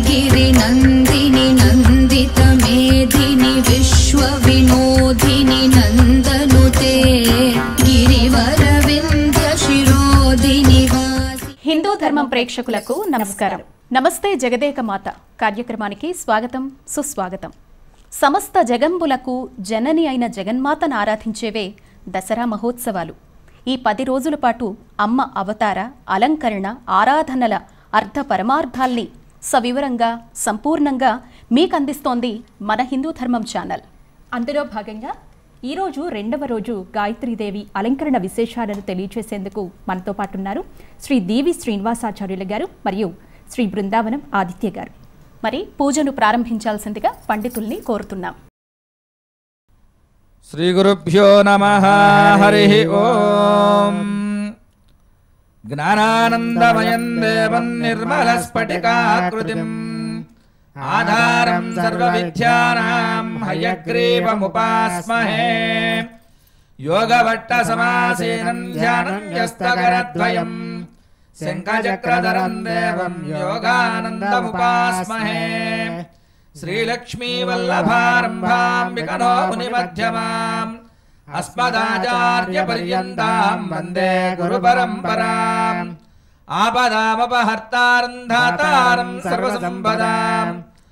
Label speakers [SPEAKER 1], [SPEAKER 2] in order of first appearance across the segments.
[SPEAKER 1] गिरिनन्दिनि नन्दितमेधिनि विश्वविनोदिनि नन्दनुते गिरिवरविन्द्यशिरोधिनि वासि।
[SPEAKER 2] హిందూ ధర్మం ప్రేక్షకులకు నమస్కారం. నమస్తే జగదేక మాత కార్యక్రమానికి స్వాగతం సుస్వాగతం. సమస్త జగంబులకు జనని అయిన జగన్మాతను ఆరాధించేవే దసరా మహోత్సవాలు. ఈ 10 రోజుల పాటు అమ్మ అవతార, అలంకరణ, ఆరాధనల అర్థ పరమార్థాల్ని సవివరంగా సంపూర్ణంగా మీకు అందిస్తోంది మన హిందూ ధర్మం ఛానల్. అందులో భాగంగా ఈరోజు 2వ రోజు గాయత్రీదేవి అలంకరణ విశేషాలను తెలియజేసేందుకు మనతో పాటు ఉన్నారు శ్రీ దేవి శ్రీనివాసాచార్యుల గారు మరియు శ్రీ బృందావనం ఆదిత్య గారు. మరి పూజను ప్రారంభించాల్సిందిగా పండితుల్ని కోరుతున్నాం.
[SPEAKER 3] శ్రీ గురుభ్యో నమః. హరి ఓం. జ్ఞానానందమయం దేవం నిర్మలస్ఫటికాకృతిం ఆధారం సర్వవిద్యానాం హయగ్రీవముపాస్మహే. యోగభట్ట సమాసీనం ధ్యానం యస్తకరద్వయం శంఖచక్రధరం దేవం యోగానందముపాస్మహే. శ్రీలక్ష్మీ వల్లభారంభాం వికనో మునిమధ్యమాం అస్మదాచార్య పర్యంతాం వందే గురు పరంపరాం. ఆపదామపహర్తారం ధాతారం సర్వసంపదాం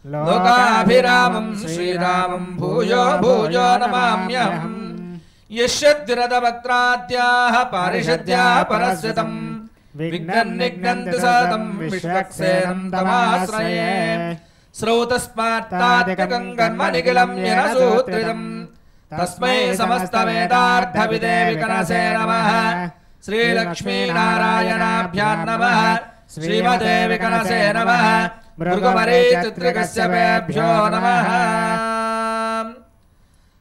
[SPEAKER 3] లోకాభిరామం శ్రీరామం భూయో భూయో నమామ్యహం. యశ్యద్విరదవక్త్రాద్యాః పారిషద్యా పరస్యతం విఘ్నన్నిఘ్నంతు సతం విశ్వక్సేనం తమాశ్రయే. శ్రౌతస్మాత్తాత్మకం కర్మ నిఖిలం యనసూత్రితం తస్మై సమస్తవేదార్థవిదే వికనసే నమః. శ్రీలక్ష్మీనారాయణాభ్యాం నమః. శ్రీమతే వికనసే నమః. భృగుమరీచిత్రికశ్యపేభ్యో నమః.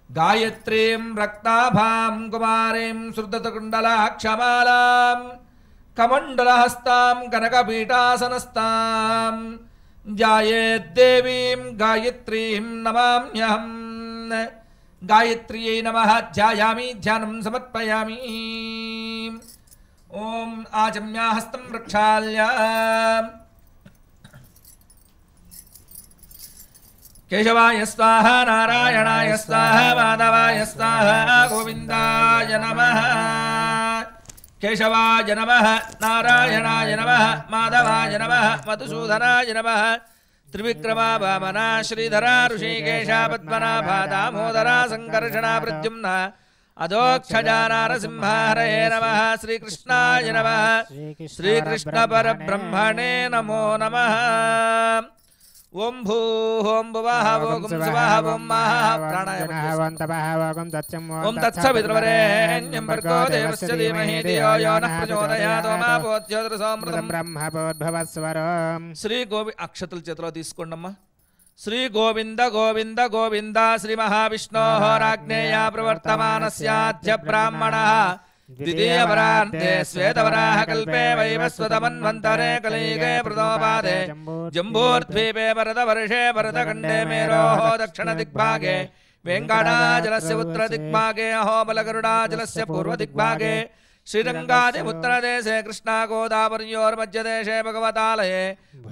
[SPEAKER 3] గాయత్రీం రక్తాభాం కుమారీం శృద్ధతకుండలాక్షమాలాం కమండలహస్తాం కనకపీఠాసనస్తాం ధ్యాయేద్దేవీం గాయత్రీం నమామ్యహం. గాయత్ర్యై నమః. ధ్యాయామి, ధ్యానం సమర్పయామి. ఓం ఆచమ్యాహస్తం ప్రక్షాళ్య కేశవాయ స్వాహ, నారాయణాయ స్వాహ, మాధవాయ స్వాహ, గోవిందాయ నమః. కేశవాయ నమః, నారాయణాయ నమః, మాధవాయ నమః, మధుసూదనాయ నమః. త్రివిక్రమా వామన శ్రీధర ఋషికేశ పద్మనాభ దామోదర సంకర్షణ ప్రద్యుమ్న అధోక్షజా నారసింహ. హరయే నమః. శ్రీకృష్ణాయ నమః. శ్రీకృష్ణ పరబ్రహ్మణే నమో నమః. ఓం భూః ఓం భువః ఓం స్వః ఓం మహః ప్రాణాయామః. ఓం తత్సవితుర్వరేణ్యం భర్గో దేవస్య ధీమహి ధియో యో నః ప్రచోదయాత్. ఓం ఆపోజ్యోతిరసోమృతం
[SPEAKER 4] బ్రహ్మభవద్భవస్వరం.
[SPEAKER 3] శ్రీ అక్షతల చేతిలో తీసుకోండమ్మా. శ్రీ గోవింద గోవింద గోవింద శ్రీ మహావిష్ణోః రాజ్ఞేయ ప్రవర్తమానస్యాద్య బ్రాహ్మణః ద్వితీయవరాంతే శ్వేతవరాహ కల్పే వైవస్వతమన్వంతరే కలియుగే ప్రథమపాదే జంబూర్ద్వీపే భరతవర్షే భరతఖండే మేరోః దక్షిణదిగ్భాగే వెంకటాచలస్య ఉత్తరదిగ్భాగే అహోబలగరుడాచలస్య పూర్వదిగ్భాగే శ్రీరంగాదిముత్తరదేశే కృష్ణా గోదావర్యోర్మధ్యదేశే భగవతాలయే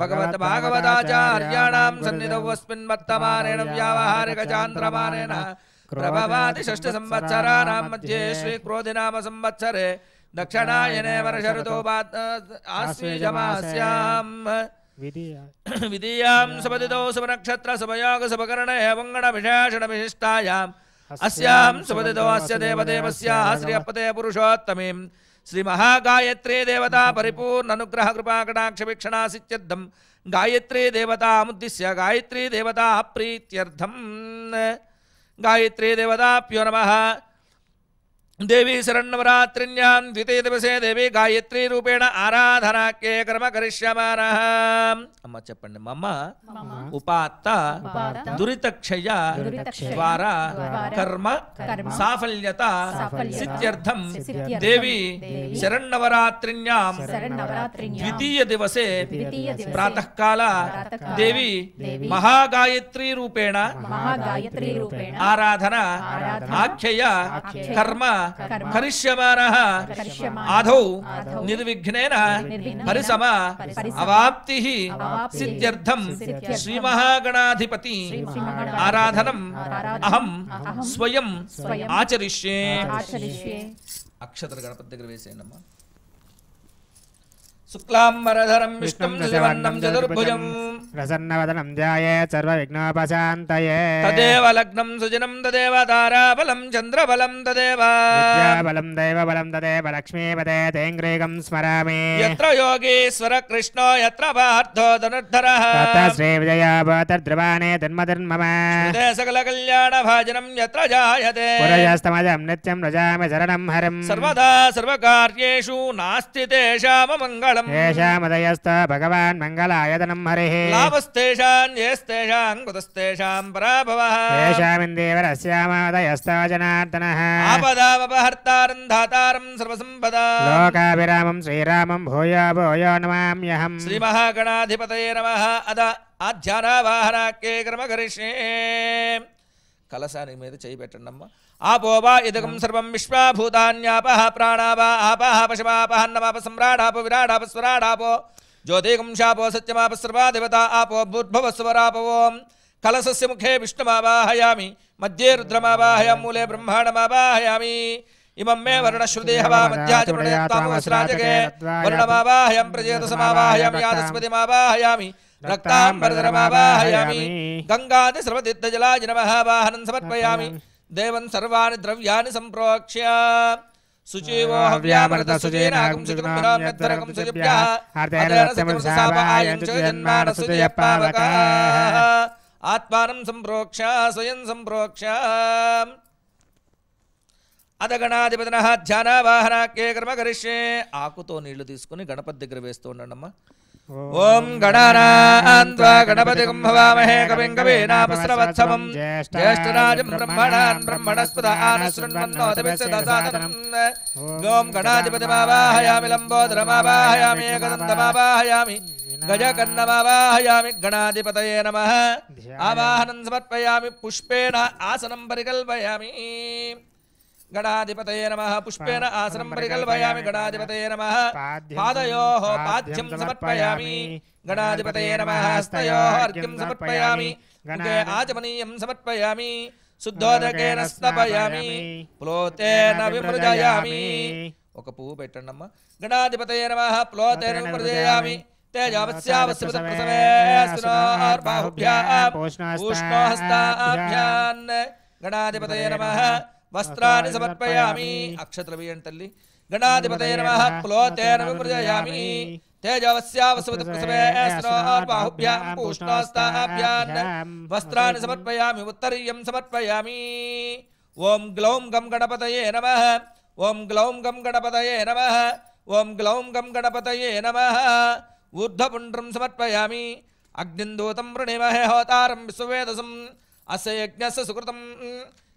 [SPEAKER 3] భగవద్భాగవతాచార్యాణాం సన్నిధౌ అస్మిన్ వర్తమానేన వ్యావహారికచాంద్రమానేన ప్రభవాది షష్ఠ సంవత్సరాణాం మధ్యే శ్రీ క్రోధినామ సంవత్సరే దక్షిణాయనే వర్ష ఋతో ఆశ్వీజమాస్యాం విధియాం సుపతితో శుభనక్షత్ర శుభయోగ శుభకరణే వంగణ విశేషణ విశిష్టాయాం అస్యాం సుపతితో అస్య దేవదేవస్యాః శ్రీ అప్పతే పురుషోత్తమీం శ్రీ మహాగాయత్రీ దేవతా పరిపూర్ణ అనుగ్రహ కృపా కటాక్ష వీక్షణాసిత్యర్థం గాయత్రీ దేవతాముద్దిశ్య గాయత్రీ దేవతా ప్రీత్యర్థం గాయత్రీ దేవతాభ్యో నమః. దేవీ శరన్నవరాత్రిణ్యాం ద్వితీయ దివసే దేవి గాయత్రీ రూపేణ ఆరాధనాఖ్యే కర్మ కరిష్యమానః. అమ్మ చెప్పండి. మమ ఉపాత్త దురితక్షయ ద్వారా కర్మ సాఫల్యత సిద్ధ్యర్థం దేవి శరన్నవరాత్రిణ్యాం ద్వితీయ దివసే ప్రాతఃకాల దేవి మహాగాయత్రీ రూపేణ ఆరాధన ఆఖ్యయ కర్మ కరిష్యమానః ఆదౌ నిర్విఘ్నేన పరిసమ అవాప్తిః సిద్ధ్యర్థం శ్రీమహాగణాధిపతి ఆరాధనం అహం స్వయం ఆచరిష్యే. అక్షతలు గణపతి దగ్గర వేసేయండమ్మా. శుక్లాంబరధరం విష్ణుం శశివర్ణం చతుర్భుజం
[SPEAKER 4] ప్రసన్నవదనం ధ్యాయేత్ సర్వవిఘ్నోపశాంతయే.
[SPEAKER 3] తదేవ లగ్నం సుజనం తదేవ తారాబలం చంద్రబలం తదేవ
[SPEAKER 4] విద్యాబలం దైవబలం తదేవ లక్ష్మీపదే తేంగ్రీగం స్మరామి.
[SPEAKER 3] యత్ర యోగీశ్వర కృష్ణో యత్ర పార్థో ధనుర్ధరః
[SPEAKER 4] తత్ర శ్రీ విజయాభూతద్రువాణే ధన్మధర్మమ.
[SPEAKER 3] హృదయ సకల కళ్యాణ భాజనం యత్ర జాయతే
[SPEAKER 4] పురయస్తమజం నిత్యం రజామి శరణం హరిం.
[SPEAKER 3] సర్వదా సర్వకార్యేషు నాస్తి తేషామమంగళం.
[SPEAKER 4] ఏషాముదయస్త భగవాన్ మంగళాయతనం హరిః.
[SPEAKER 3] లాభస్తేషాం యేస్తేషాం కుతస్తేషాం పరాభవః.
[SPEAKER 4] ఏషామిందేవరస్యాముదయస్త జనార్దనః.
[SPEAKER 3] ఆపదామపహర్తారం ధాతారం సర్వసంపదా.
[SPEAKER 4] లోకాభిరామం శ్రీరామం భూయో భూయో నమామ్యహం.
[SPEAKER 3] శ్రీ మహాగణాధిపతయే నమః. అద ఆధ్యానావాహనాఖ్యే కర్మ కరిష్యే. కలశాని మీద చేయి పెట్టండమ్మా. ఆపోవా ఇదకం సర్వం విశ్వాభూతాన్యాపః ప్రాణావా ఆపః పశవాపహన్నమాప సమ్రాడాపో విరాడాప స్వరాడాపో జ్యోతికం శాపో సత్యమాప సర్వా దేవతా ఆపో భూర్భువస్వరాపవోం. కలశస్య ముఖే విష్ణుమావాహయామి, మధ్యే రుద్రమావాహయామి, మూలే బ్రహ్మాండమావాహయామి. ఇమం మే వర్ణశ్రుదేహవా మధ్యాచమృతేత్వామస్రాజకే వర్ణమావాహయం ప్రజేతసమావాహయామి యాదస్పతిమావాహయామి రక్తాంబరధరమావాహయామి. గంగాది సర్వతీర్థజలాయ నమః వాహనం సమర్పయామి. దేవం సర్వాణి ద్రవ్యాన్ని సంప్రోక్ష్య శుచీవో హవ్యామృత శుచీనాగం శుచికం విరామ్యధ్వరకం శుచిభ్యః అదేన సత్యం సాపాయం చ జన్మాన శుచయపావకాః. ఆత్మానం సంప్రోక్ష్య స్వయం సంప్రోక్ష్య. అదగణాధిపతినః ధ్యానావాహనాఖ్యే కర్మ కరిష్యే. ఆకుతో నీళ్లు తీసుకుని గణపతి దగ్గర వేస్తూ ఉండండమ్మా. ఓం గణానాన్ త్వా గణపతిగం హవామహే కవిం కవీనాపస్రవత్సమం జ్యేష్ఠరాజం బ్రహ్మణాన్ బ్రహ్మణస్పద ఆనశృణ్వన్నోతిభిస్సదాసాదనం. ఓం గణాధిపతిమావాహయామి లంబోదరమావాహయామి ఏకదంతమావాహయామి గజకర్ణమావాహయామి. గణాధిపతయే నమః. ఆవాహనం సమర్పయామి. పుష్పేణ ఆసనం పరికల్పయామి. గణాధిపతయే నమః. పుష్పేణ ఆసనం పరికల్పయామి. గణాధిపతయే నమః. పాదయోః పాద్యం సమర్పయామి. గణాధిపతయే నమః. హస్తయోః అర్ఘ్యం సమర్పయామి. ముఖే ఆచమనీయం సమర్పయామి. శుద్ధోదకేన స్నపయామి. ప్లోతేన విమృజయామి. ఒక పువ్వు పెట్టండమ్మా. గణాధిపతయే నమః. ప్లోతేన విమృజయామి. తేజావస్యావస్యవత ప్రసవే స్నార్బాహుభ్యాం ఉష్ణోహస్తాభ్యాన్. గణాధిపతయే నమః. వస్త్రాన్ని సమర్పయామి. అక్షతలు వేయండి తల్లి. గణాధిపతయే నమః. ప్లోతేన విమృజయామి. తేజవస్యావస్వత ప్రసవే స్నార్బాహుభ్యాం ఉష్ణోహస్తాభ్యాన్. వస్త్రాన్ని సమర్పయామి. ఉత్తరీయం సమర్పయామి. ఓం గ్లౌం గం గణపతయే నమః. ఓం గ్లౌం గం గణపతయే నమః. ఓం గ్లౌం గం గణపతయే నమః. ఊర్ధ్వపుండ్రం సమర్పయామి. అగ్నిందూతం వృణీమహే హోతారం విశ్వవేదసం అస్య యజ్ఞస్య సుకృతం.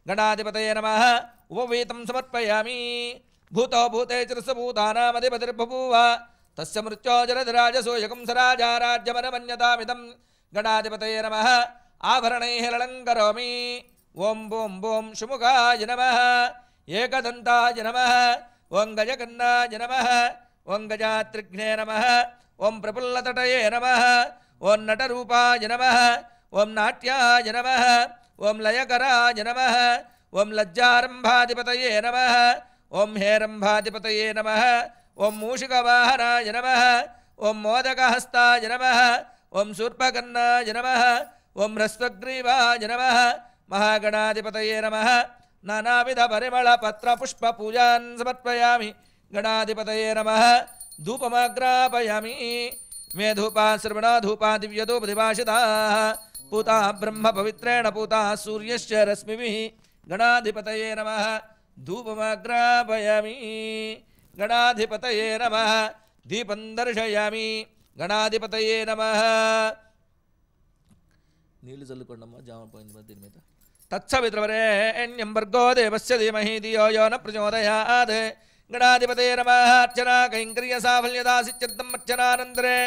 [SPEAKER 3] గణాధిపతయే నమః. ఉపవీతం సమర్పయామి. భూతో భూతే చిరసభూతానామధిపతిర్బభూవ తస్య మృత్యోజరధిరాజసూయకం సరాజారాజ్యమనమన్యతామిదం. గణాధిపతయే నమః. ఆభరణైః లళంకరోమి. ఓం బోం బోం శుముఖాయ నమః. ఏకదంతాయ నమః. ఓం గజకర్ణాయ నమః. ఓం గజాత్రిఘ్నే నమః. ఓం ప్రఫుల్లతటయే నమః. ఓం నటరూపాయ నమః. ఓం నాట్యాయ నమః. ఓం లయకరాయ నమః. ఓం లజ్జారంభాధిపతయే నమః. ఓం హేరంభాధిపతయే నమః. ఓం మూషికవాహనాయ నమః. ఓం మోదకహస్తాయ నమః. ఓం శూర్పకర్ణాయ నమః. ఓం హ్రస్వగ్రీవాయ నమః. మహాగణాధిపతయే నమః. నానావిధ పరిమళ పత్ర పుష్ప పూజాన్ సమర్పయామి. గణాధిపతయే నమః. ధూపమాగ్రాపయామి. మే ధూపా శ్రవణ ధూపా దివ్యధూపదివాషితాః పూతా బ్రహ్మ పవిత్రేణ పూతా సూర్యశ్చ రశ్మిభిః. గణాధిపతయే నమః. ధూపమాగ్రాపయామి. గణాధిపతయే నమః. దీపం దర్శయామి. గణాధిపతయే నమః. నీళ్లు చల్లుకోండమ్మా. జామ పోయింది దీని మీద. తత్సవిత్రవరేణ్యం భర్గో దేవస్య ధీమహి ధియో యో న ప్రచోదయాత్. గణాధిపతయే నమః. అర్చనా కైంకర్య సాఫల్యదాసిత్యర్థం అర్చనానంతరే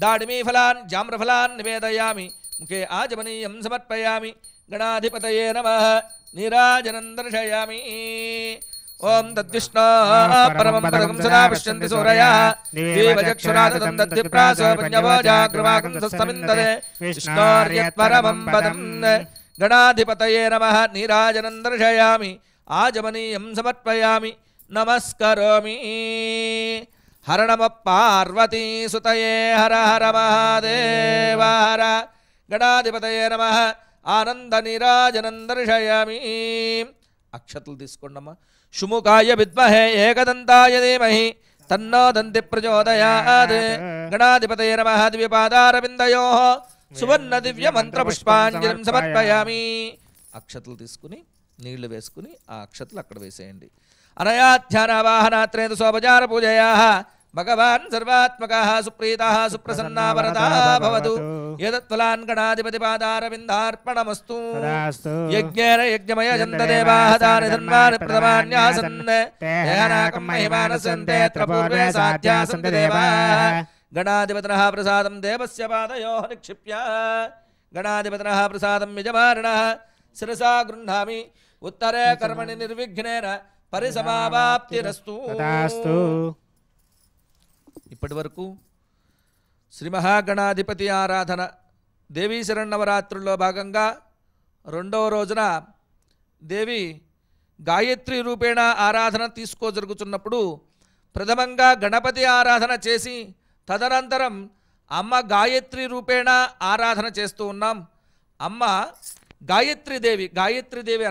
[SPEAKER 3] దాడిమీఫలాన్ జామ్రఫలాన్ నివేదయామి. ముఖే ఆచమనీయం సమర్పయామి. గణాధిపతయే నమః. నీరాజనం దర్శయామి. ఓం తద్విష్ణో పరమం పదకం సదా పశ్యంతి సూరయః దేవచక్షురాదతం తద్విప్రాసో పంచభోజాగ్రవాకం సస్తమిందదే విష్ణోర్యత్పరమం పదం గణాధిపతయే నమః నీరాజనం దర్శయామి ఆజమనీయం సమర్పయామి నమస్కరోమి హర నమ పార్వతీ సుతయే హర హర మహాదేవ హర గణాధిపతయే నమః ఆనంద నీరాజనం దర్శయామి అక్షతలు తీసుకోండమ్మా శుముఖాయ విద్మహే ఏకదంతాయ ధీమహి తన్నో దంతి ప్రచోదయాత్ గణాధిపతయే నమః దివ్యపాదారవిందయోః సువర్ణ దివ్య మంత్ర పుష్పాంజలిం సమర్పయామి అక్షతలు తీసుకుని నీళ్లు వేసుకుని ఆ అక్షతలు అక్కడ వేసేయండి అనయా ధ్యానవాహనాత్రేణ సోపచార పూజయా భగవాన్ సర్వాత్మకః సుప్రీతః సుప్రసన్నా వరదా భవతు యదత్ఫలాన్ గణాధిపతి పాదారవిందార్పణమస్తు యజ్ఞేన యజ్ఞమయ జంత దేవాః దాని ధన్వాని ప్రథమాన్యాసన్ దేహనాకం మహిమానసంతే త్రపూర్వే సాధ్యాసంతి దేవాః గణాధిపతినః ప్రసాదం దేవస్య పాదయోః నిక్షిప్య గణాధిపతినః ప్రసాదం యజమానినః శిరసా గృహ్ణామి ఉత్తరే కర్మణి నిర్విఘ్నేన పరిసమావాప్తిరస్తు. ఇప్పటి వరకు శ్రీ మహాగణాధిపతి ఆరాధన దేవీ శరన్నవరాత్రుల్లో భాగంగా రెండవ రోజున దేవి గాయత్రి రూపేణ ఆరాధన తీసుకోజరుగుతున్నప్పుడు ప్రథమంగా గణపతి ఆరాధన చేసి తదనంతరం అమ్మ గాయత్రి రూపేణ ఆరాధన చేస్తూ ఉన్నాం. అమ్మ గాయత్రీదేవి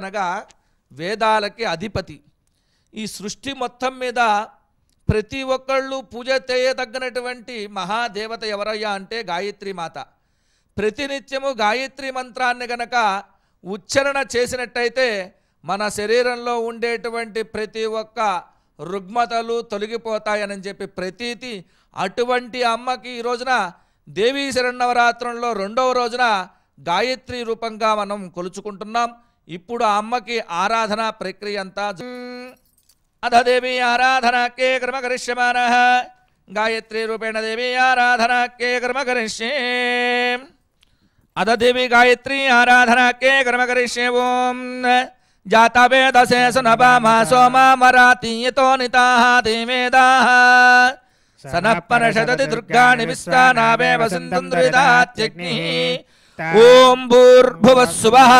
[SPEAKER 3] అనగా వేదాలకి అధిపతి. ఈ సృష్టి మొత్తం మీద ప్రతి ఒక్కళ్ళు పూజ చేయదగినటువంటి మహాదేవత ఎవరయ్యా అంటే గాయత్రి మాత. ప్రతినిత్యము గాయత్రి మంత్రాన్ని గనక ఉచ్చారణ చేసినట్టయితే మన శరీరంలో ఉండేటువంటి ప్రతి ఒక్క రుగ్మతలు తొలగిపోతాయని చెప్పి ప్రతీతి. అటువంటి అమ్మకి ఈ రోజున దేవీ శరన్నవరాత్రంలో రెండవ రోజున గాయత్రి రూపంగా మనం కొలుచుకుంటున్నాం. ఇప్పుడు ఆ అమ్మకి ఆరాధన ప్రక్రియ అంతా అధ దేవీ ఆరాధనాఖ్యే కర్మ కరిష్యమానః గాయత్రి రూపేణ దేవీ ఆరాధనాఖ్యే కర్మ కరిష్యే. అధ దేవీ గాయత్రి ఆరాధనాఖ్యే కర్మ కరిష్యే. ఓం జాతవేదసే సునభామా సోమామరాతి యతో నితాః దేవేదాః సనఃపనషదతి దుర్గాణి విశ్వానాభే వసంతంద్రిదాత్యగ్నిః. ఓం భూర్భువస్సువః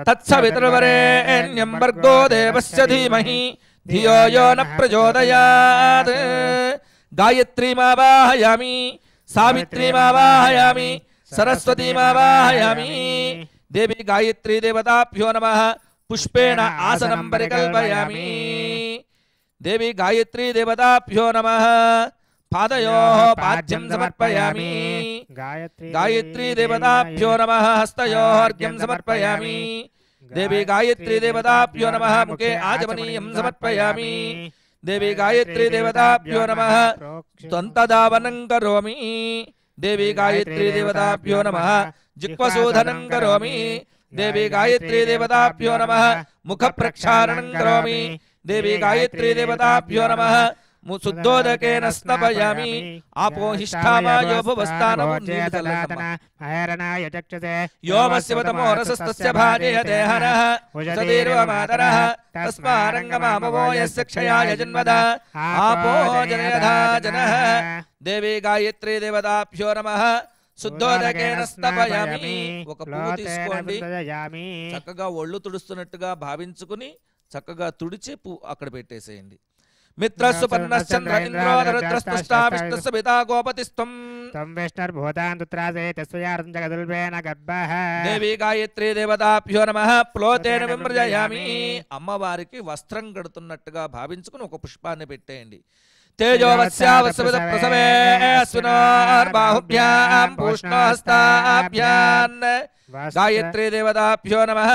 [SPEAKER 3] తత్సవితుర్వరేణ్యం భర్గో దేవస్య ధీమహి ధియో యో న ప్రచోదయాత్. గాయత్రీమావాహయామి సావిత్రీమావాహయామి సరస్వతీమావాహయామి. దేవి గాయత్రీ దేవతాభ్యో నమః. పుష్పేణ ఆసనం పరికల్పయామి. దేవి గాయత్రీ దేవతాభ్యో నమః. పాదయోః పాద్యం సమర్పయామి. గాయత్రీ దేవతాభ్యో నమః. హస్తయోః అర్ఘ్యం సమర్పయామి. దేవి గాయత్రీ దేవతాభ్యో నమః. ముఖే ఆచమనీయం సమర్పయామి. దేవి గాయత్రీ దేవతాభ్యో నమః. త్వంతధావనం కరోమి. దేవి గాయత్రీ దేవతాభ్యో నమః. జిహ్వశోధనం కరోమి. దేవి గాయత్రీ దేవతాభ్యో నమః. ముఖ ప్రక్షాళనం కరోమి. దేవి గాయత్రీ దేవతాభ్యో నమః. శుద్ధోదకేన స్నపయామి. ఆపోహిష్ఠామాయో భువస్థానం యోమస్యవతమో రసస్తస్య భాజయతే హరః సదీర్వమాతరః తస్మారంగమామవో యస్య క్షయాయ జన్మద ఆపో జనయధా జనః. దేవి గాయత్రీ దేవతాభ్యో నమః. శుద్ధోదకేన స్నపయామి. ఒక పువ్వు తీసుకోండి, చక్కగా ఒళ్ళు తుడుస్తున్నట్టుగా భావించుకుని చక్కగా తుడిచి పువ్వు అక్కడ పెట్టేసేయండి. మిత్రస్సు పన్నశ్చంద్ర ఇంద్రో రుద్రస్పష్టా విష్ణుస్సు పితా గోపతిస్త్వం
[SPEAKER 4] తం విష్ణుర్భూతాన్ తుత్రాసే తస్యార్థం జగదుల్పేన గర్భః.
[SPEAKER 3] దేవి గాయత్రీ దేవతాభ్యో నమః. ప్లోతేన విమృజయామి. అమ్మవారికి వస్త్రం కడుతున్నట్టుగా భావించుకుని ఒక పుష్పాన్ని పెట్టేయండి. తేజోవస్యావస్విత ప్రసవే అశ్వినోర్బాహుభ్యాం పూష్ణోహస్తాభ్యాన్. గాయత్రీ దేవతాభ్యో నమః.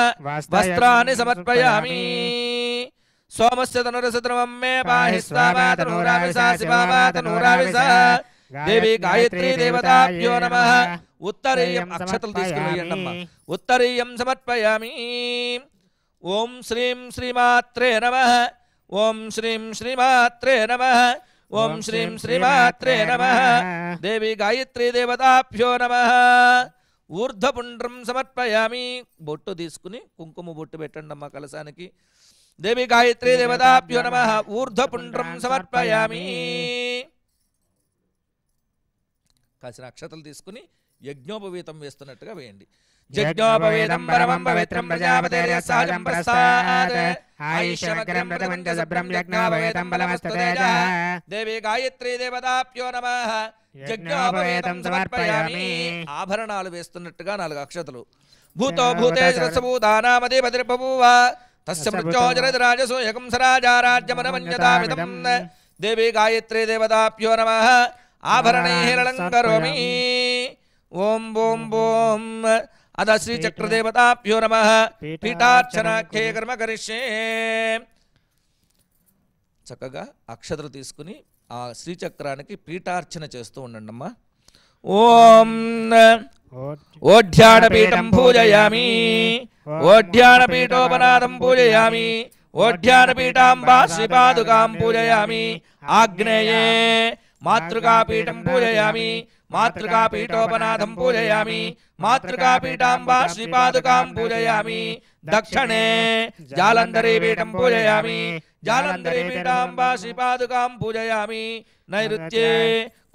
[SPEAKER 3] వస్త్రాన్ని సమర్పయామి. సోమస్య తనురసద్రవం మే పాహి స్వామాతనూరావిసా శివామాతనూరావిసా. దేవి గాయత్రీ దేవతాభ్యో నమః. ఉత్తరీయం అక్షతలు తీసుకుని వేయండమ్మా. ఉత్తరీయం సమర్పయామి. ఓం శ్రీం శ్రీమాత్రే నమః. ఓం శ్రీం శ్రీమాత్రే నమః. ఓం శ్రీం శ్రీమాత్రే నమః. దేవి గాయత్రీ దేవతాభ్యో నమః. ఊర్ధ్వపుండ్రం సమర్పయామి. బొట్టు తీసుకుని కుంకుమ బొట్టు పెట్టండి అమ్మ కలశానికి. దేవి గాయత్రీ దేవతాభ్యో నమః ఊర్ధ్వపుండ్రం సమర్పయామి. కాసిన అక్షతలు తీసుకుని యజ్ఞోపవీతం వేస్తున్నట్టుగా వేయండి. యజ్ఞోపవీతం పరమం పవిత్రం ప్రజాపతేర్య సహజం ప్రస్తాద్ ఆయుష్యమగ్రం ప్రథమంచ సభ్రం యజ్ఞోపవీతం బలమస్తతేజః. దేవి గాయత్రీ దేవతాభ్యో నమః యజ్ఞోపవీతం సమర్పయామి. ఆభరణాలు వేస్తున్నట్టుగా 4 అక్షతలు. భూతో భూతే సరసభూతానామదే బదిర్బభూవ తస్య మృత్యోజరది రాజసూయకం సరాజారాజ్యమనమన్యతామిదం. దేవి గాయత్రీ దేవతాభ్యో నమః ఆభరణైరలంకరోమి. ఓం ఓం ఓం అద శ్రీచక్రదేవతాభ్యో నమః పీఠార్చనాఖ్యే కర్మ కరిష్యే. చక్కగా అక్షతలు తీసుకుని ఆ శ్రీచక్రానికి పీఠార్చన చేస్తూ ఉండండి అమ్మా. ఓం ఓఢ్యానపీఠం పూజయామి. ఓఢ్యానపీఠోపనాదం పూజయామి. ఓఢ్యానపీఠాంబా శ్రీపాదుకాం పూజయామి. ఆగ్నేయే మాతృకాపీఠం పూజయామి. మాతృకాపీఠోపనాదం పూజయామి. మాతృకాపీఠాంబా శ్రీపాదుకాం పూజయామి. దక్షిణే జాలంధరీపీఠం పూజయామి. జాలంధరీపీఠాంబా శ్రీపాదుకాం పూజయామి. నైరుత్యే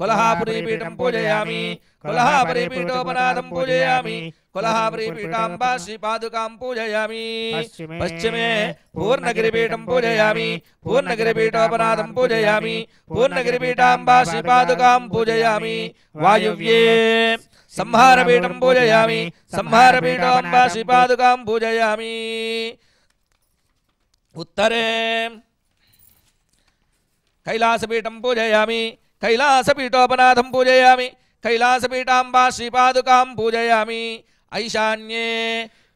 [SPEAKER 3] కొల్హాపురీపీఠం పూజయామి. కొల్హాపురీపీఠోపనాదం పూజయామి. కొల్హాపురీపీఠాంబా శ్రీపాదుకాం పూజయామి. పశ్చిమే పూర్ణగిరిపీఠం పూజయామి. పూర్ణగిరిపీఠోపనాదం పూజయామి. పూర్ణగిరిపీఠాంబా శ్రీపాదుకాం పూజయామి. వాయువ్యే సంహారపీఠం పూజయామి. సంహారపీఠాంబా శ్రీపాదుకాం పూజయామి. ఉత్తరే కైలాసపీఠం పూజయామి. కైలాసపీఠోపనాథం పూజయామి. కైలాసపీఠాంబా శ్రీపాదుకాం పూజయామి. ఐశాన్యే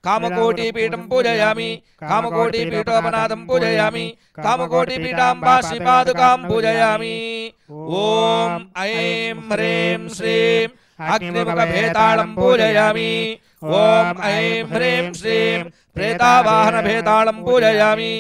[SPEAKER 3] కామకోటిపీఠం పూజయామి. కామకోటిపీఠోపనాథం పూజయామి. కామకోటిపీఠాంబా శ్రీపాదుకాం పూజయామి. ఓం ఐం హ్రీం శ్రీం అగ్నిముఖభేతాళం పూజయామి. ఓం ఐం హ్రీం శ్రీం ప్రేతావాహనభేతాళం పూజయామి.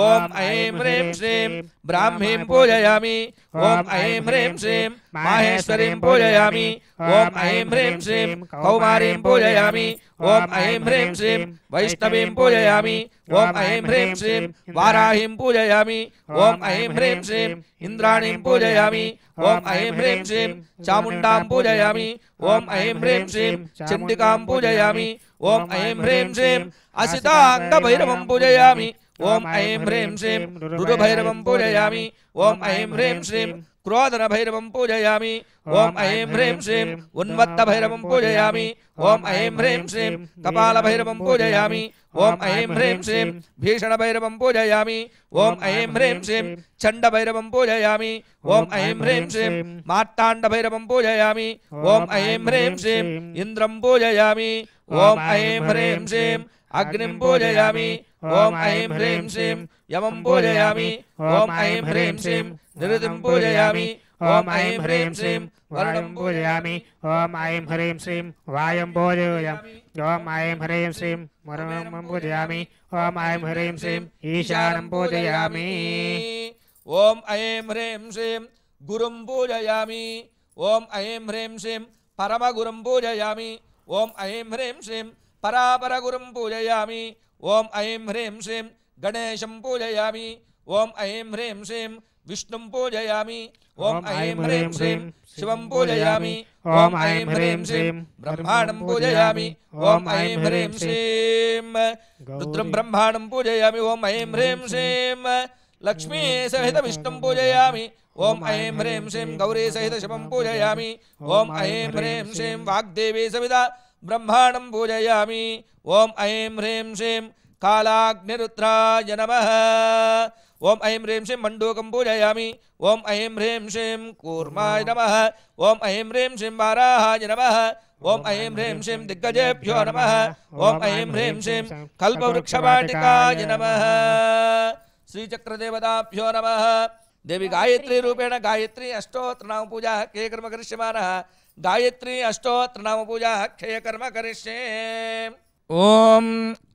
[SPEAKER 3] ఓం ఐం హ్రీం శ్రీం బ్రాహ్మీం పూజయామి. ఓం ఐం హ్రీం శ్రీం మాహేశ్వరీం పూజయామి. ఓం ఐం హ్రీం శ్రీం కౌమారీం పూజయామి. ఓం ఐం హ్రీం శ్రీం వైష్ణవీం పూజయామి. ఓం ఐం హ్రీం శ్రీం వారాహీం పూజయామి. ఓం ఐం హ్రీం శ్రీం ఇంద్రాణీం పూజయామి. ఓం ఐం హ్రీం శ్రీం చాముండాం పూజయామి. ఓం ఐం హ్రీం శ్రీం చండికాం పూజయామి. ఓం ఐం హ్రీం శ్రీం అసితాంగభైరవం పూజయామి. ఓం ఐం హ్రీం శ్రీం రురుభైరవం పూజయామి. ఓం ఐం హ్రీం శ్రీం క్రోధన భైరవం పూజయామి. ఓం ఐం హ్రీం శ్రీం ఉన్మత్త భైరవం పూజయామి. ఓం ఐం హ్రీం శ్రీం కపాల భైరవం పూజయామి. ఓం ఐం హ్రీం శ్రీం భీషణ భైరవం పూజయామి. ఓం ఐం హ్రీం శ్రీం చండ భైరవం పూజయామి. ఓం ఐం హ్రీం శ్రీం మార్తాండ భైరవం పూజయామి. ఓం ఐం హ్రీం శ్రీం ఇంద్రం పూజయామి. ఓం ఐం హ్రీం శ్రీం అగ్నిం పూజయామి. ఓం ఐం హ్రీం శ్రీం యమం పూజయామి. ఓం ఐం హ్రీం శ్రీం నిరుతిం పూజయామి. ఓం ఐం హ్రీం శ్రీం వరుణం
[SPEAKER 4] పూజయామి. ఓం ఐం హ్రీం శ్రీం వాయుం పూజయామి. ఓం ఐం హ్రీం శ్రీం వరుణం పూజయామి. ఓం ఐం హ్రీం శ్రీం ఈశానం పూజయామి.
[SPEAKER 3] ఓం ఐం హ్రీం శ్రీం గురుం పూజయామి. ఓం ఐం హ్రీం శ్రీం పరమగురుం పూజయామి. ఓం ఐం హ్రీం శ్రీం పరాపరగురుం పూజయామి. ఓం ఐం హ్రీం శ్రీం గణేశం పూజయామి. ఓం ఐం హ్రీం శ్రీం విష్ణుం పూజయామి. ఓం ఐం హ్రీం శ్రీం శివం పూజయామి. ఓం ఐం హ్రీం శ్రీం బ్రహ్మాణం పూజయామి. ఓం ఐం హ్రీం శ్రీం రుద్రం బ్రహ్మాణం పూజయామి. ఓం ఐం హ్రీం శ్రీం లక్ష్మీ సహిత విష్ణుం పూజయామి. ఓం ఐం హ్రీం శ్రీం గౌరీ సహిత శివం పూజయామి. ఓం ఐం హ్రీం శ్రీం వాగ్దేవీ సవిత బ్రహ్మాణం పూజయామి. ఓం ఐం హ్రీం శ్రీం కాలాగ్నిరుద్రాయ నమః. ఓం ఐం హ్రీం శ్రీం మండూకం పూజయామి. ఓం ఐం హ్రీం శ్రీం కూర్మాయ నమః. ఓం ఐం హ్రీం శ్రీం వారాహాయ నమః. ఓం ఐం హ్రీం శ్రీం దిగ్గజేభ్యో నమః. ఓం ఐం హ్రీం శ్రీం కల్పవృక్షవాటికాయ నమః. శ్రీచక్రదేవతాభ్యో నమః. దేవి గాయత్రీ రూపేణ గాయత్రీ అష్టోత్తరనామ పూజా కే కర్మ కరిష్యమానః. గాయత్రీ అష్టోత్తరనామ పూజా క్షయ కర్మ కరిష్యే. ఓం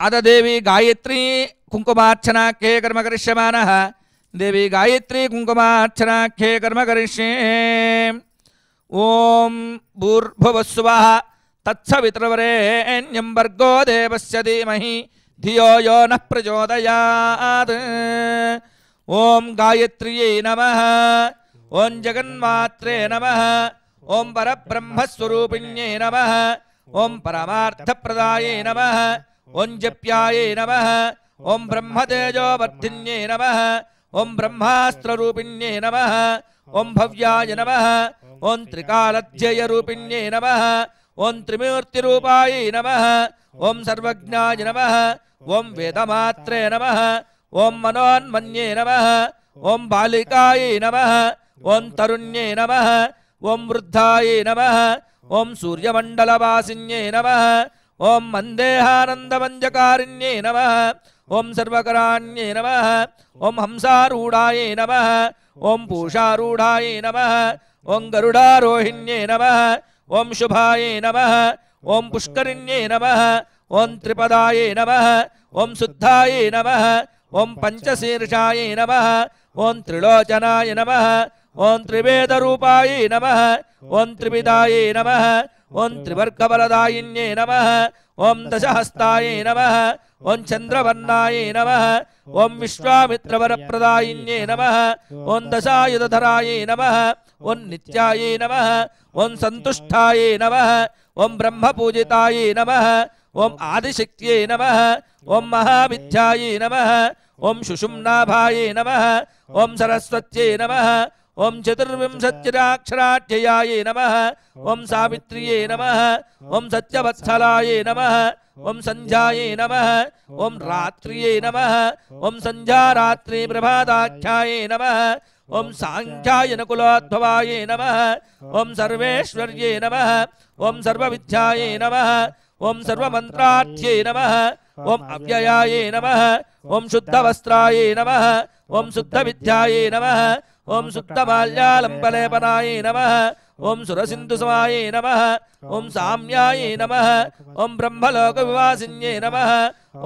[SPEAKER 3] అద దేవి గాయత్రీ కుంకుమార్చనాఖ్యే కర్మ కరిష్యమానః. దేవి గాయత్రీ కుంకుమార్చనాఖ్యే కర్మ కరిష్యే. ఓం భూర్భువస్సువః తత్సవితృవరేణ్యం భర్గో దేవస్య ధీమహి धियो यो नः प्रचोदयात्। ओम गायत्र्यै नमः। ओम जगन्मात्रे नमः। ओम परब्रह्मस्वरूपिण्यै नमः। ओम परमार्थप्रदायै नमः। ओम जप्यायै नमः। ओम ब्रह्मतेजोवर्धिन्यै नमः। ओम ब्रह्मास्त्ररूपिण्यै नमः। ओम भव्याय नमः। ओम त्रिकालध्ययरूपिण्यै नमः। ओम त्रिमूर्तिरूपायै नमः। ओम सर्वज्ञाय नमः। ओम वेदमात्रे नमः। ओम मनोन्मन्ये नमः। ओम बालिकायै नमः। ओम तरुण्ये नमः। ओम वृद्धायै नमः। ओम सूर्यमण्डलवासिन्ये नमः। ओम मन्देहानन्दमञ्जकारिण्ये नमः। ओम सर्वकराण्ये नमः। ओम हंसारूढायै नमः। ओम पूषारूढायै नमः। ओम गरुडारोहिण्ये नमः। ओम शुभायै नमः। ओम पुष्करिण्ये नमः। ओम त्रिपदायै नमः। ओम शुद्धायै नमः। ओम पंचशीर्षायै नमः। ओम त्रिलोचनाय नमः। ओम त्रिवेदरूपायै नमः। ओम त्रिविदायै नमः। ओम त्रिवर्गबलदायिन्ये नमः। ओम दशहस्तायै नमः। ओम चंद्रवर्णायै नमः। ओम विश्वामित्रवरप्रदायिन्ये नमः। ओम दशायुधधरायै नमः। ओम नित्यायै नमः। ओम संतुष्टायै नमः। ओम ब्रह्मपूजितायै नमः। ओम आदिशक्त्यै नमः। ओम महाविद्यायै नमः। ओम सुषुम्नाभायै नमः। ओम सरस्वत्यै नमः। ओम चतुर्विंशत्यक्षराढ्ययायै नमः। ओम सावित्र्यै नमः। ओम सत्यवत्सलायै नमः। ओम संध्यायै नमः। ओम रात्र्यै नमः। ओम संध्यारात्रि प्रभाताख्यायै नमः। ओम सांख्यायनकुलोद्भवायै नमः। ओम सर्वेश्वर्यै नमः। ओम सर्वविद्यायै नमः। ओम सर्वमन्त्रार्थ्यै नमः। ओम अव्ययायै नमः। ओम शुद्धवस्त्रायै नमः। ओम शुद्धविद्यायै नमः। ओम शुद्धमाल्यालम्बलेपनायै नमः। ओम सुरसिन्धुसमायै नमः। ओम साम्यायै नमः। ओम ब्रह्मलोकविवासिन्यै नमः।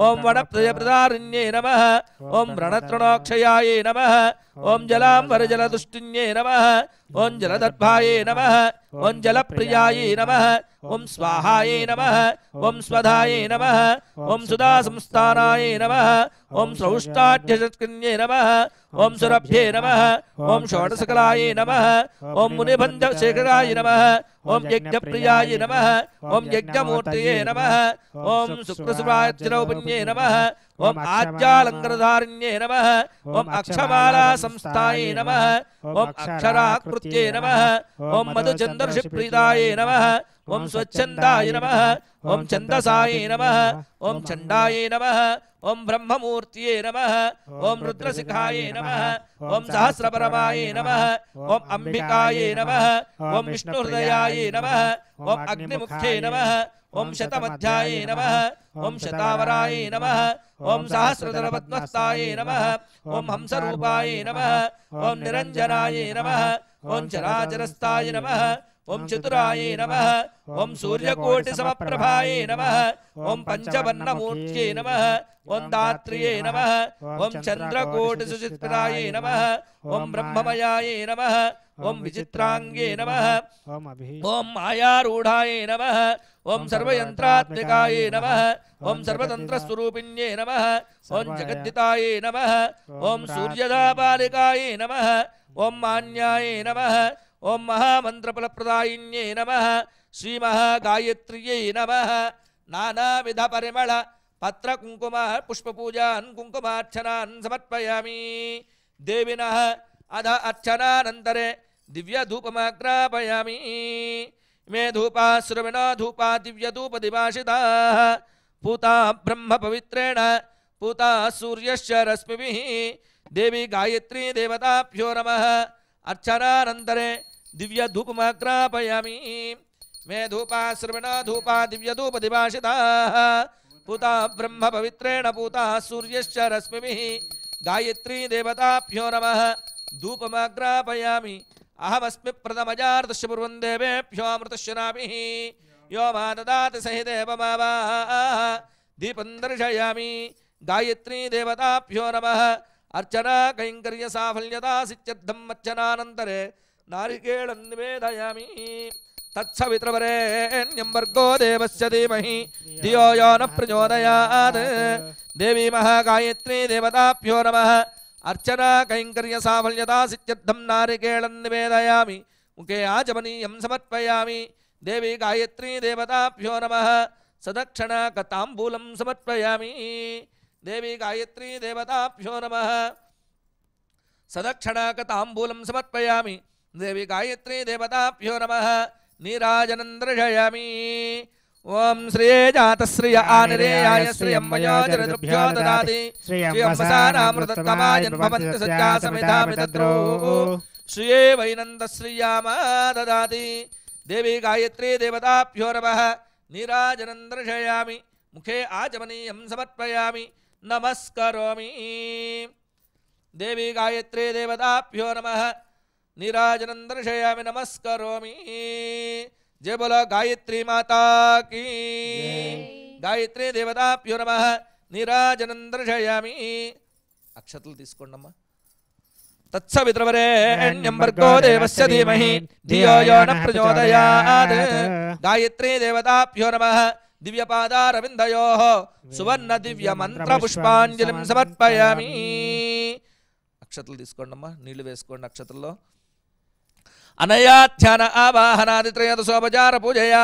[SPEAKER 3] ओम वनप्रजप्रदारिण्यै नमः। ओम व्रणतृणोक्षयायै नमः। ओम जलाम्बरजलदुष्टिन्यै नमः। ओम जलदर्भायै नमः। ओम जलप्रियायै नमः। ओम स्वाहायै नमः। ओम स्वधायै नमः। ओम सुधासंस्थानायै नमः। ओम श्रौष्टाढ्यशत्कन्ये नमः। ओम सुरभ्ये नमः। ओम षोडशकलायै नमः। ओम मुनिबन्धशेखराय नमः। ओम यज्ञप्रियाय नमः। ओम यज्ञमूर्तये नमः। ओम शुक्रसुराज्यरौपण्ये नमः। ओम आज्यालङ्कृतधारिण्ये नमः। ओम अक्षमाला संस्थायै नमः। ओम अक्षराकृत्ये नमः। ओम मधुचन्दर्षिप्रीतायै नमः। ओम स्वच्छन्दाय नमः। ओम छन्दसाय नमः। ओम चण्डायै नमः। ओम ब्रह्ममूर्तये नमः। ओम रुद्रशिखाय नमः। ओम सहस्रपरमाय नमः। ओम अंबिकायै नमः। ओम विष्णुहृदयाय नमः। ओम अग्निमुख्ये नमः। ओम शतमध्याय नमः। ओम शतावराय नमः। ओम सहस्रधरपद्मस्ताय नमः। ओम हंसरूपाय नमः। ओम निरञ्जनाय नमः। ओम चराचरस्ताय नमः। ओम चतुराय नमः। ओम सूर्यकोटिसमप्रभाय नमः। ओम पंचवर्णमूर्त्यै नमः। ओम दात्र्ये नमः। ओम चन्द्रकोटिसुचित्राय नमः। ओम ब्रह्ममयाय नमः। ओम विचित्रांगे नमः। ओम मायारूढ़ाय नमः। ओम सर्वयंत्रात्मिकाय नमः। ओम सर्वतंत्रस्वरूपिण्ये नमः। ओम जगद्दिताय नमः। ओम सूर्यदाबालिकाय नमः। ओम मान्याय नमः। ओम महामंत्रफलप्रदायिन्ये नमः। श्रीमहागायत्र्यै नमः। नानाविधपरिमळ पत्रकुङ्कुम पुष्पपूजान् कुङ्कुमार्चनान् समर्पयामि। देविनः अध अर्चनानन्तरे दिव्यधूपमाग्रापयामि। मे धूपा श्रवणो धूपा दिव्यधूपदिवासिताः पूता ब्रह्मपवित्रेण पूता सूर्यश्च रश्मिभिः। देवी गायत्री देवताभ्यो नमः। अर्चनानन्तरे दिव्यधूपमाग्रापयामि। मे धूपा श्रवणो धूपा दिव्यधूपदिवासिताः पूता ब्रह्मपवित्रेण पूता सूर्यश्च रश्मिभिः। गायत्री देवताभ्यो नमः। धूपमाग्रापयामि। अहमस्मि प्रथमजार्दस्य पूर्वं देवेभ्यो अमृतश्शराभिः। यो मा ददाति स हि देवमावाः। दीपं दर्शयामि। गायत्री देवताभ्यो नमः। अर्चना कैङ्कर्य साफल्यता सिद्ध्यर्थम् अर्चनानन्तरे नारिकेलं निवेदयामि। तत्सवितृवरेण्यं भर्गो देवस्य धीमहि धियो यो न प्रचोदयात्। देवी महागायत्री देवताभ्यो नमः अर्चना कैंकर्य साफल्यता सिद्ध्यर्थं नारिकेलं निवेदयामि मुखे आचमनीयं समर्पयामि देवी गायत्री देवताभ्यो नमः सदक्षिणाकताम्बूलं समर्पयामि देवी गायत्री देवताभ्यो नमः सदक्षिणाकताम्बूलं समर्पयामि देवी गायत्री देवताभ्यो नमः नीराजनं दर्शयामि ओम श्रिये जातश्रिय आनिरेयाय श्रियं मयोजरद्भ्यो ददाति श्रियं भवन्ति सज्जा समिधामितद्रो श्रिये वैनन्दश्रियामा ददाति देवी गायत्री देवताभ्यो नमः नीराजनं दर्शयामि मुखे आचमनीयं समर्पयामि नमस्करोमि देवी गायत्री देवताभ्यो नमः नीराजनं दर्शयामि नमस्करोमि जय बोलो गायत्री माता की गायत्री देवताभ्यो नमः नीराजनं दर्शयामि अक्षतలు తీసుకోండమ్మా तत्सवितुर्वरेण्यं भर्गो देवस्य धीमहि धियो यो न प्रचोदयात् गायत्री देवताभ्यो नमः दिव्यपादारविन्दयोः सुवर्ण दिव्य मंत्र पुष्पांजलिं समर्पयामि అక్షతలు తీసుకోండమ్మా నీళ్లు వేసుకోండి అక్షతల్లో अनया ध्यान आवाहनादित्रयोदशोपचार पूजया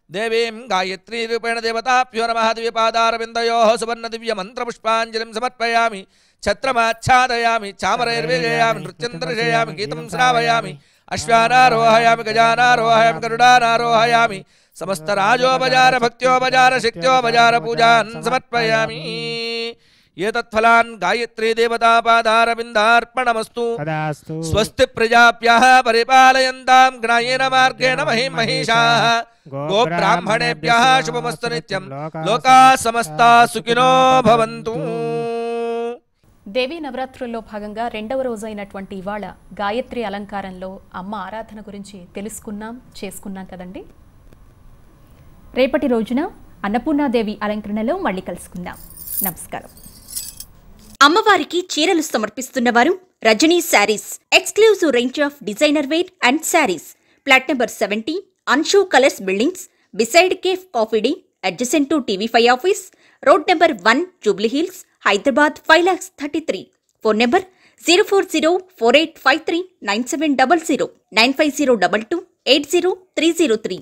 [SPEAKER 3] देवीं गायत्री रूपेण देवताभ्यो नमः दिव्यपादारविन्दयोः सुवर्ण दिव्य मंत्र पुष्पांजलिं समर्पयामि छत्रमाच्छादयामि चामरैर्वेजयामि नृत्यं दर्शयामि गीतं श्रावयामि अश्वानारोहयामि गजानारोहयामि गरुडानारोहयामि समस्त राजोपचार भक्त्योपचार शक्त्योपचार पूजान् समर्पयामि एतत्फलान् गायत्री देवतापादारविन्दार्पणमस्तु स्वस्ति प्रजाभ्यः परिपालयन्तां ज्ञायेन मार्गेण महीं महिषाः गोब्राह्मणेभ्यः शुभमस्तु नित्यं लोकाः समस्ताः सुखिनो भवन्तु।
[SPEAKER 2] దేవీ నవరాత్రుల్లో భాగంగా రెండవ రోజు అయినటువంటి ఇవాళ గాయత్రి అలంకారంలో అమ్మ ఆరాధన గురించి తెలుసుకున్నాం చేసుకున్నాం కదండి. రేపటి రోజున అన్నపూర్ణాదేవి అలంకరణలో మళ్ళీ కలుసుకుందాం. నమస్కారం.
[SPEAKER 5] అమ్మవారికి చీరలు సమర్పిస్తున్నవారు Rajani saris, exclusive range of designer wear and saris, plot number 70, Anshu colours buildings, beside cafe coffee day, adjacent to TV5 office, road number 1, Jubilee Hills, Hyderabad 5,33,000. Phone number 04048539700 95022 80303.